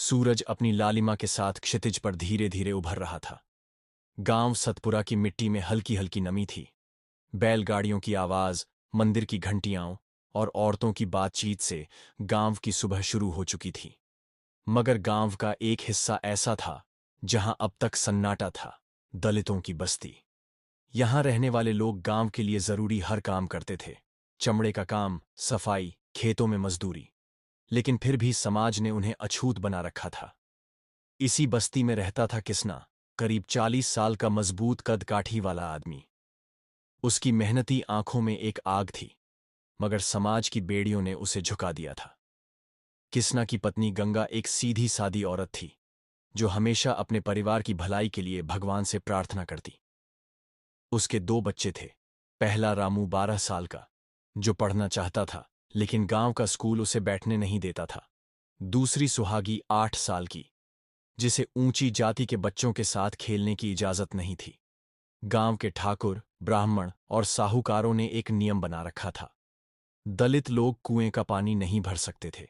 सूरज अपनी लालिमा के साथ क्षितिज पर धीरे धीरे उभर रहा था। गांव सतपुरा की मिट्टी में हल्की हल्की नमी थी। बैलगाड़ियों की आवाज, मंदिर की घंटियां और औरतों की बातचीत से गांव की सुबह शुरू हो चुकी थी। मगर गांव का एक हिस्सा ऐसा था जहां अब तक सन्नाटा था। दलितों की बस्ती। यहां रहने वाले लोग गांव के लिए जरूरी हर काम करते थे। चमड़े का काम, सफाई, खेतों में मजदूरी। लेकिन फिर भी समाज ने उन्हें अछूत बना रखा था। इसी बस्ती में रहता था किसना, करीब 40 साल का मजबूत कद काठी वाला आदमी। उसकी मेहनती आंखों में एक आग थी, मगर समाज की बेड़ियों ने उसे झुका दिया था। किसना की पत्नी गंगा एक सीधी सादी औरत थी, जो हमेशा अपने परिवार की भलाई के लिए भगवान से प्रार्थना करती। उसके दो बच्चे थे। पहला रामू 12 साल का, जो पढ़ना चाहता था, लेकिन गांव का स्कूल उसे बैठने नहीं देता था। दूसरी सुहागी 8 साल की, जिसे ऊंची जाति के बच्चों के साथ खेलने की इजाजत नहीं थी। गांव के ठाकुर, ब्राह्मण और साहूकारों ने एक नियम बना रखा था। दलित लोग कुएं का पानी नहीं भर सकते थे।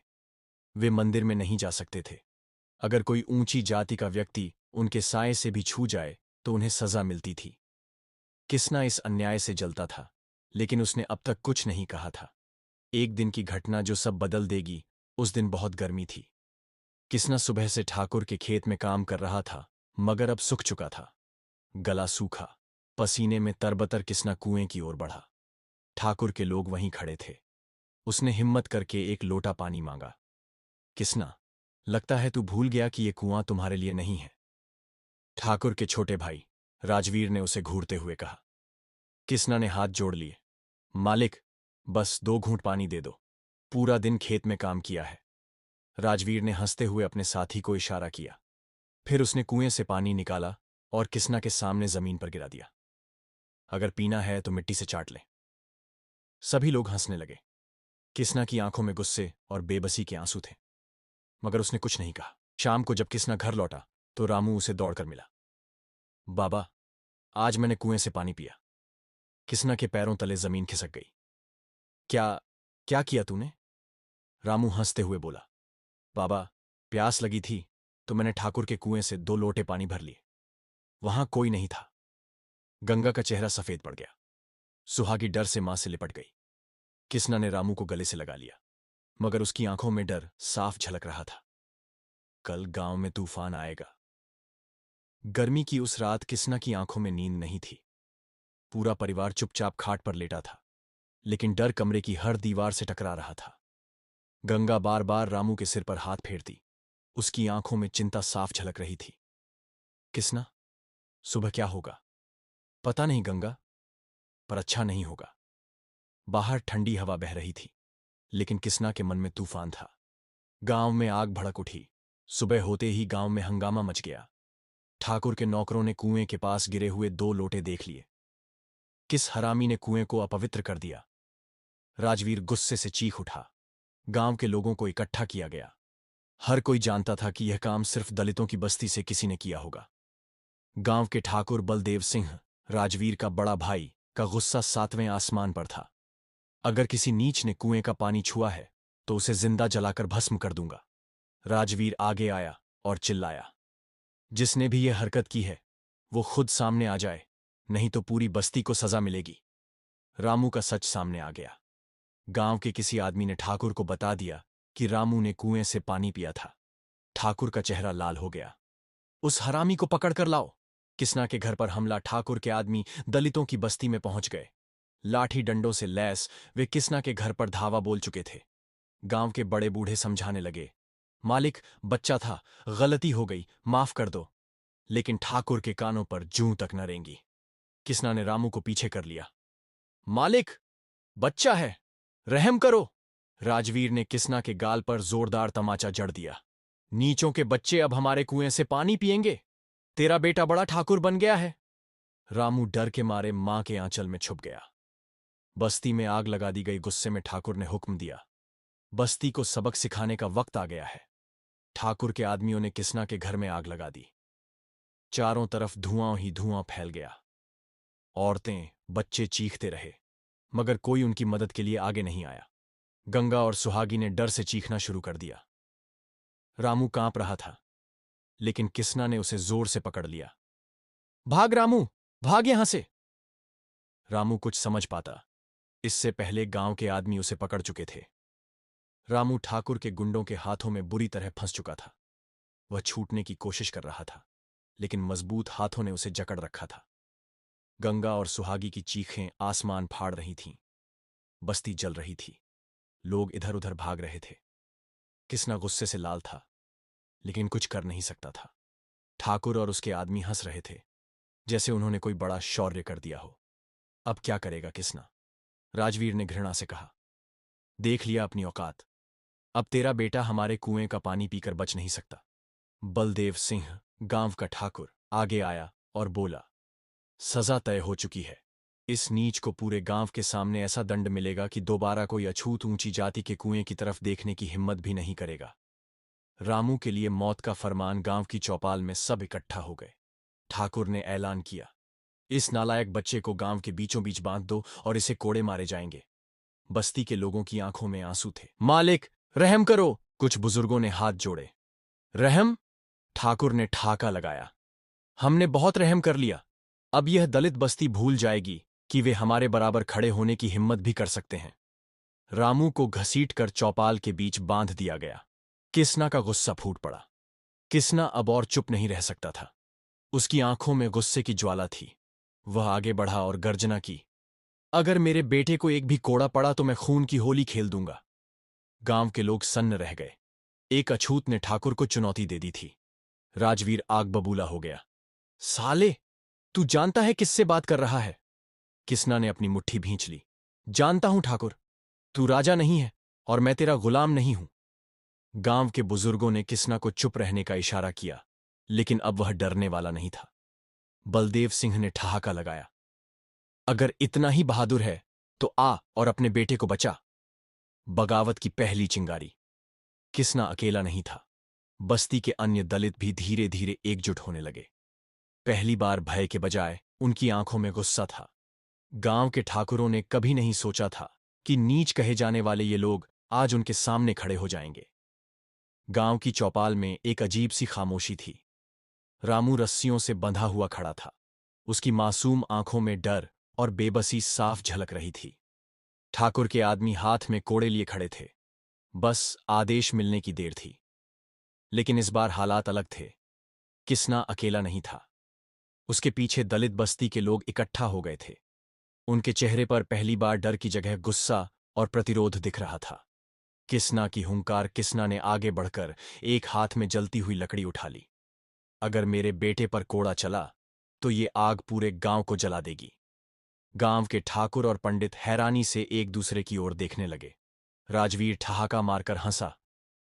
वे मंदिर में नहीं जा सकते थे। अगर कोई ऊंची जाति का व्यक्ति उनके साये से भी छू जाए तो उन्हें सजा मिलती थी। किसना इस अन्याय से जलता था, लेकिन उसने अब तक कुछ नहीं कहा था। एक दिन की घटना जो सब बदल देगी। उस दिन बहुत गर्मी थी। किसना सुबह से ठाकुर के खेत में काम कर रहा था, मगर अब सूख चुका था। गला सूखा, पसीने में तरबतर किसना कुएं की ओर बढ़ा। ठाकुर के लोग वहीं खड़े थे। उसने हिम्मत करके एक लोटा पानी मांगा। किसना, लगता है तू भूल गया कि ये कुआं तुम्हारे लिए नहीं है। ठाकुर के छोटे भाई राजवीर ने उसे घूरते हुए कहा। किसना ने हाथ जोड़ लिए। मालिक, बस 2 घूंट पानी दे दो। पूरा दिन खेत में काम किया है। राजवीर ने हंसते हुए अपने साथी को इशारा किया। फिर उसने कुएं से पानी निकाला और किसना के सामने जमीन पर गिरा दिया। अगर पीना है तो मिट्टी से चाट ले। सभी लोग हंसने लगे। किसना की आंखों में गुस्से और बेबसी के आंसू थे, मगर उसने कुछ नहीं कहा। शाम को जब किसना घर लौटा तो रामू उसे दौड़कर मिला। बाबा, आज मैंने कुएं से पानी पिया। किसना के पैरों तले जमीन खिसक गई। क्या क्या किया तूने? रामू हंसते हुए बोला। बाबा, प्यास लगी थी तो मैंने ठाकुर के कुएं से 2 लोटे पानी भर लिए। वहां कोई नहीं था। गंगा का चेहरा सफेद पड़ गया। सुहागी डर से मां से लिपट गई। किसना ने रामू को गले से लगा लिया, मगर उसकी आंखों में डर साफ झलक रहा था। कल गांव में तूफान आएगा। गर्मी की उस रात किसना की आंखों में नींद नहीं थी। पूरा परिवार चुपचाप खाट पर लेटा था, लेकिन डर कमरे की हर दीवार से टकरा रहा था। गंगा बार बार रामू के सिर पर हाथ फेरती। उसकी आंखों में चिंता साफ झलक रही थी। किसना, सुबह क्या होगा? पता नहीं गंगा, पर अच्छा नहीं होगा। बाहर ठंडी हवा बह रही थी, लेकिन किसना के मन में तूफान था। गांव में आग भड़क उठी। सुबह होते ही गांव में हंगामा मच गया। ठाकुर के नौकरों ने कुएं के पास गिरे हुए 2 लोटे देख लिए। किस हरामी ने कुएं को अपवित्र कर दिया? राजवीर गुस्से से चीख उठा। गांव के लोगों को इकट्ठा किया गया। हर कोई जानता था कि यह काम सिर्फ दलितों की बस्ती से किसी ने किया होगा। गांव के ठाकुर बलदेव सिंह, राजवीर का बड़ा भाई, का गुस्सा 7वें आसमान पर था। अगर किसी नीच ने कुएं का पानी छुआ है तो उसे जिंदा जलाकर भस्म कर दूंगा। राजवीर आगे आया और चिल्लाया, जिसने भी यह हरकत की है वो खुद सामने आ जाए, नहीं तो पूरी बस्ती को सजा मिलेगी। रामू का सच सामने आ गया। गांव के किसी आदमी ने ठाकुर को बता दिया कि रामू ने कुएं से पानी पिया था। ठाकुर का चेहरा लाल हो गया। उस हरामी को पकड़कर लाओ। किसना के घर पर हमला। ठाकुर के आदमी दलितों की बस्ती में पहुंच गए। लाठी डंडों से लैस वे किसना के घर पर धावा बोल चुके थे। गांव के बड़े बूढ़े समझाने लगे, मालिक, बच्चा था, गलती हो गई, माफ कर दो। लेकिन ठाकुर के कानों पर जूं तक न रेंगी। किसना ने रामू को पीछे कर लिया। मालिक, बच्चा है, रहम करो। राजवीर ने किसना के गाल पर जोरदार तमाचा जड़ दिया। नीचों के बच्चे अब हमारे कुएं से पानी पिएंगे? तेरा बेटा बड़ा ठाकुर बन गया है। रामू डर के मारे मां के आंचल में छुप गया। बस्ती में आग लगा दी गई। गुस्से में ठाकुर ने हुक्म दिया, बस्ती को सबक सिखाने का वक्त आ गया है। ठाकुर के आदमियों ने किसना के घर में आग लगा दी। चारों तरफ धुआं ही धुआं फैल गया। औरतें, बच्चे चीखते रहे, मगर कोई उनकी मदद के लिए आगे नहीं आया। गंगा और सुहागी ने डर से चीखना शुरू कर दिया। रामू कांप रहा था, लेकिन किसना ने उसे जोर से पकड़ लिया। भाग रामू, भाग यहां से। रामू कुछ समझ पाता, इससे पहले गांव के आदमी उसे पकड़ चुके थे। रामू ठाकुर के गुंडों के हाथों में बुरी तरह फंस चुका था। वह छूटने की कोशिश कर रहा था, लेकिन मजबूत हाथों ने उसे जकड़ रखा था। गंगा और सुहागी की चीखें आसमान फाड़ रही थीं। बस्ती जल रही थी। लोग इधर उधर भाग रहे थे। किसना गुस्से से लाल था, लेकिन कुछ कर नहीं सकता था। ठाकुर और उसके आदमी हंस रहे थे, जैसे उन्होंने कोई बड़ा शौर्य कर दिया हो। अब क्या करेगा किसना? राजवीर ने घृणा से कहा। देख लिया अपनी औकात। अब तेरा बेटा हमारे कुएं का पानी पीकर बच नहीं सकता। बलदेव सिंह, गांव का ठाकुर, आगे आया और बोला, सजा तय हो चुकी है। इस नीच को पूरे गांव के सामने ऐसा दंड मिलेगा कि दोबारा कोई अछूत ऊंची जाति के कुएं की तरफ देखने की हिम्मत भी नहीं करेगा। रामू के लिए मौत का फरमान गांव की चौपाल में सब इकट्ठा हो गए। ठाकुर ने ऐलान किया, इस नालायक बच्चे को गांव के बीचों बीच बांध दो और इसे कोड़े मारे जाएंगे। बस्ती के लोगों की आंखों में आंसू थे। मालिक, रहम करो, कुछ बुजुर्गों ने हाथ जोड़े। रहम? ठाकुर ने ठाका लगाया। हमने बहुत रहम कर लिया। अब यह दलित बस्ती भूल जाएगी कि वे हमारे बराबर खड़े होने की हिम्मत भी कर सकते हैं। रामू को घसीटकर चौपाल के बीच बांध दिया गया। किसना का गुस्सा फूट पड़ा। किसना अब और चुप नहीं रह सकता था। उसकी आंखों में गुस्से की ज्वाला थी। वह आगे बढ़ा और गर्जना की, अगर मेरे बेटे को एक भी कोड़ा पड़ा तो मैं खून की होली खेल दूंगा। गांव के लोग सन्न रह गए। एक अछूत ने ठाकुर को चुनौती दे दी थी। राजवीर आग बबूला हो गया। साले, तू जानता है किससे बात कर रहा है? किसना ने अपनी मुट्ठी भींच ली। जानता हूं ठाकुर, तू राजा नहीं है और मैं तेरा गुलाम नहीं हूं। गांव के बुजुर्गों ने किसना को चुप रहने का इशारा किया, लेकिन अब वह डरने वाला नहीं था। बलदेव सिंह ने ठहाका लगाया, अगर इतना ही बहादुर है तो आ और अपने बेटे को बचा। बगावत की पहली चिंगारी। किसना अकेला नहीं था। बस्ती के अन्य दलित भी धीरे धीरे एकजुट होने लगे। पहली बार भय के बजाय उनकी आंखों में गुस्सा था। गांव के ठाकुरों ने कभी नहीं सोचा था कि नीच कहे जाने वाले ये लोग आज उनके सामने खड़े हो जाएंगे। गांव की चौपाल में एक अजीब सी खामोशी थी। रामू रस्सियों से बंधा हुआ खड़ा था। उसकी मासूम आंखों में डर और बेबसी साफ झलक रही थी। ठाकुर के आदमी हाथ में कोड़े लिए खड़े थे। बस आदेश मिलने की देर थी। लेकिन इस बार हालात अलग थे। किसना अकेला नहीं था। उसके पीछे दलित बस्ती के लोग इकट्ठा हो गए थे। उनके चेहरे पर पहली बार डर की जगह गुस्सा और प्रतिरोध दिख रहा था। किसना की हुंकार। किसना ने आगे बढ़कर एक हाथ में जलती हुई लकड़ी उठा ली। अगर मेरे बेटे पर कोड़ा चला तो ये आग पूरे गांव को जला देगी। गांव के ठाकुर और पंडित हैरानी से एक दूसरे की ओर देखने लगे। राजवीर ठहाका मारकर हंसा,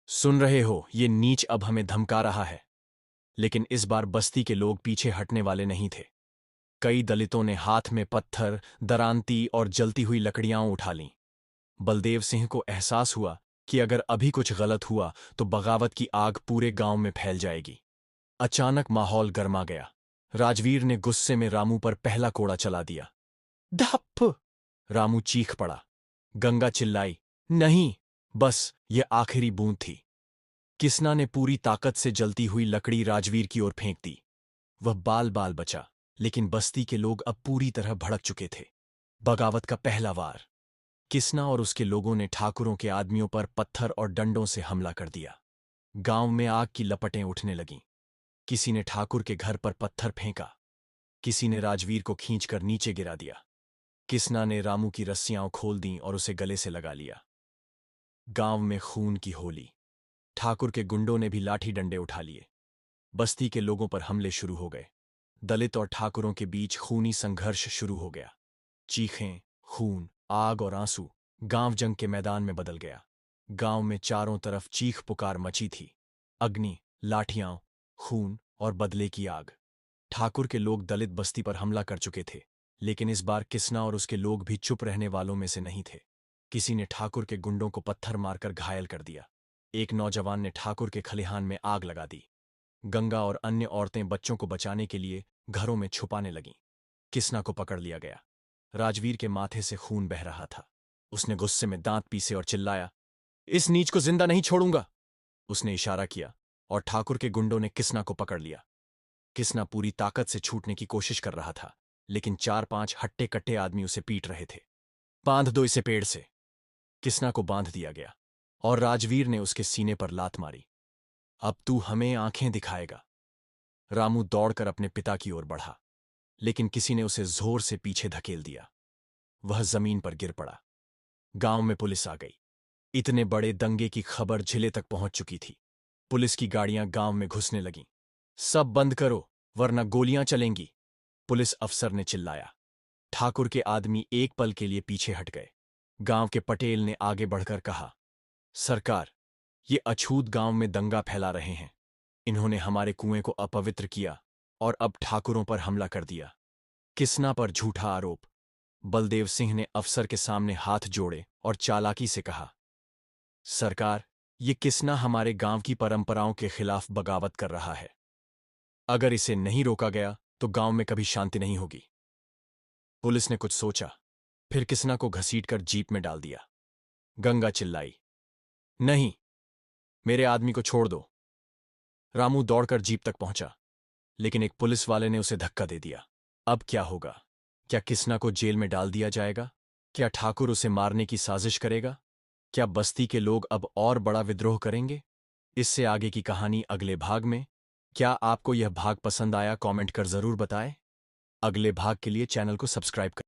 सुन रहे हो, ये नीच अब हमें धमका रहा है। लेकिन इस बार बस्ती के लोग पीछे हटने वाले नहीं थे। कई दलितों ने हाथ में पत्थर, दरांती और जलती हुई लकड़ियां उठा लीं। बलदेव सिंह को एहसास हुआ कि अगर अभी कुछ गलत हुआ तो बगावत की आग पूरे गांव में फैल जाएगी। अचानक माहौल गर्मा गया। राजवीर ने गुस्से में रामू पर पहला कोड़ा चला दिया। धप्प! रामू चीख पड़ा। गंगा चिल्लाई, नहीं, बस ये आखिरी बूंद थी। किसना ने पूरी ताकत से जलती हुई लकड़ी राजवीर की ओर फेंक दी। वह बाल बाल बचा, लेकिन बस्ती के लोग अब पूरी तरह भड़क चुके थे। बगावत का पहला वार। किसना और उसके लोगों ने ठाकुरों के आदमियों पर पत्थर और डंडों से हमला कर दिया। गांव में आग की लपटें उठने लगीं। किसी ने ठाकुर के घर पर पत्थर फेंका। किसी ने राजवीर को खींचकर नीचे गिरा दिया। किसना ने रामू की रस्सियां खोल दीं और उसे गले से लगा लिया। गांव में खून की होली। ठाकुर के गुंडों ने भी लाठी डंडे उठा लिए। बस्ती के लोगों पर हमले शुरू हो गए। दलित और ठाकुरों के बीच खूनी संघर्ष शुरू हो गया। चीखें, खून, आग और आंसू। गांव जंग के मैदान में बदल गया। गांव में चारों तरफ चीख पुकार मची थी। अग्नि, लाठियां, खून और बदले की आग। ठाकुर के लोग दलित बस्ती पर हमला कर चुके थे, लेकिन इस बार किसना और उसके लोग भी चुप रहने वालों में से नहीं थे। किसी ने ठाकुर के गुंडों को पत्थर मारकर घायल कर दिया। एक नौजवान ने ठाकुर के खलिहान में आग लगा दी। गंगा और अन्य औरतें बच्चों को बचाने के लिए घरों में छुपाने लगीं। किसना को पकड़ लिया गया। राजवीर के माथे से खून बह रहा था। उसने गुस्से में दांत पीसे और चिल्लाया, इस नीच को जिंदा नहीं छोड़ूंगा। उसने इशारा किया और ठाकुर के गुंडों ने किसना को पकड़ लिया। किसना पूरी ताकत से छूटने की कोशिश कर रहा था, लेकिन 4-5 हट्टे कट्टे आदमी उसे पीट रहे थे। बांध दो इसे पेड़ से। किसना को बांध दिया गया और राजवीर ने उसके सीने पर लात मारी। अब तू हमें आंखें दिखाएगा। रामू दौड़कर अपने पिता की ओर बढ़ा, लेकिन किसी ने उसे जोर से पीछे धकेल दिया। वह जमीन पर गिर पड़ा। गांव में पुलिस आ गई। इतने बड़े दंगे की खबर जिले तक पहुंच चुकी थी। पुलिस की गाड़ियां गांव में घुसने लगीं। सब बंद करो, वरना गोलियां चलेंगी, पुलिस अफसर ने चिल्लाया। ठाकुर के आदमी एक पल के लिए पीछे हट गए। गांव के पटेल ने आगे बढ़कर कहा, सरकार, ये अछूत गांव में दंगा फैला रहे हैं। इन्होंने हमारे कुएं को अपवित्र किया और अब ठाकुरों पर हमला कर दिया। किसना पर झूठा आरोप। बलदेव सिंह ने अफसर के सामने हाथ जोड़े और चालाकी से कहा, सरकार, ये किसना हमारे गांव की परंपराओं के खिलाफ बगावत कर रहा है। अगर इसे नहीं रोका गया तो गांव में कभी शांति नहीं होगी। पुलिस ने कुछ सोचा, फिर किसना को घसीटकर जीप में डाल दिया। गंगा चिल्लाई, नहीं, मेरे आदमी को छोड़ दो। रामू दौड़कर जीप तक पहुंचा, लेकिन एक पुलिस वाले ने उसे धक्का दे दिया। अब क्या होगा? क्या किसना को जेल में डाल दिया जाएगा? क्या ठाकुर उसे मारने की साजिश करेगा? क्या बस्ती के लोग अब और बड़ा विद्रोह करेंगे? इससे आगे की कहानी अगले भाग में। क्या आपको यह भाग पसंद आया? कमेंट कर जरूर बताएं। अगले भाग के लिए चैनल को सब्सक्राइब करें।